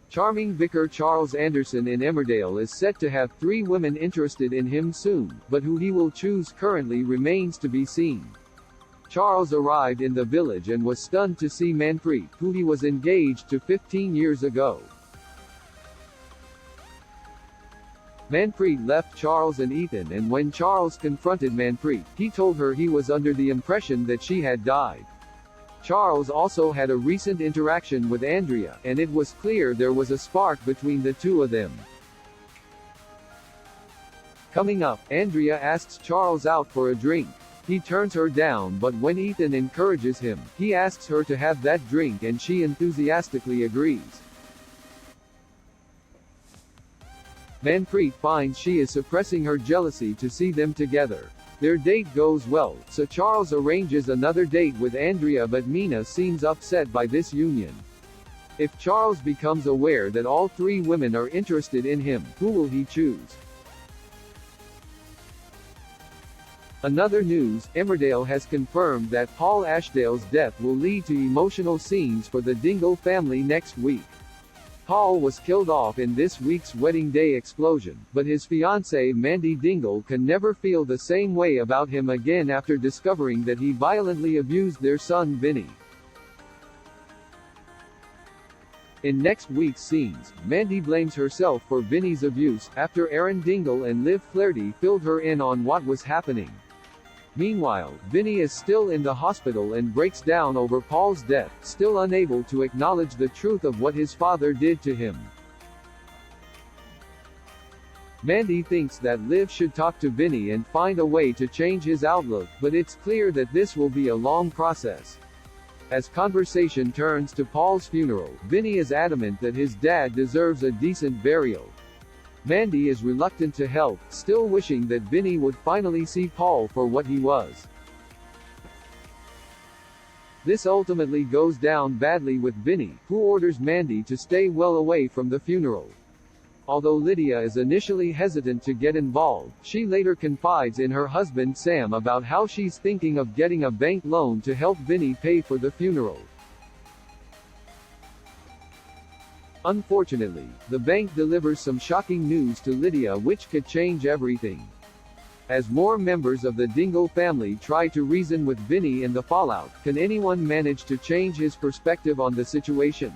Charming vicar Charles Anderson in Emmerdale is set to have 3 women interested in him soon, but who he will choose currently remains to be seen. Charles arrived in the village and was stunned to see Manpreet, who he was engaged to 15 years ago. Manpreet left Charles and Ethan, and when Charles confronted Manpreet, he told her he was under the impression that she had died. Charles also had a recent interaction with Andrea, and it was clear there was a spark between the two of them. Coming up, Andrea asks Charles out for a drink. He turns her down, but when Ethan encourages him, he asks her to have that drink and she enthusiastically agrees. Manpreet finds she is suppressing her jealousy to see them together. Their date goes well, so Charles arranges another date with Andrea, but Mina seems upset by this union. If Charles becomes aware that all 3 women are interested in him, who will he choose? Another news, Emmerdale has confirmed that Paul Ashdale's death will lead to emotional scenes for the Dingle family next week. Paul was killed off in this week's wedding day explosion, but his fiancée Mandy Dingle can never feel the same way about him again after discovering that he violently abused their son Vinny. In next week's scenes, Mandy blames herself for Vinny's abuse, after Aaron Dingle and Liv Flaherty filled her in on what was happening. Meanwhile, Vinny is still in the hospital and breaks down over Paul's death, still unable to acknowledge the truth of what his father did to him. Mandy thinks that Liv should talk to Vinny and find a way to change his outlook, but it's clear that this will be a long process. As conversation turns to Paul's funeral, Vinny is adamant that his dad deserves a decent burial. Mandy is reluctant to help, still wishing that Vinny would finally see Paul for what he was. This ultimately goes down badly with Vinny, who orders Mandy to stay well away from the funeral. Although Lydia is initially hesitant to get involved, she later confides in her husband Sam about how she's thinking of getting a bank loan to help Vinny pay for the funeral. Unfortunately, the bank delivers some shocking news to Lydia which could change everything. As more members of the Dingle family try to reason with Vinny in the fallout, can anyone manage to change his perspective on the situation?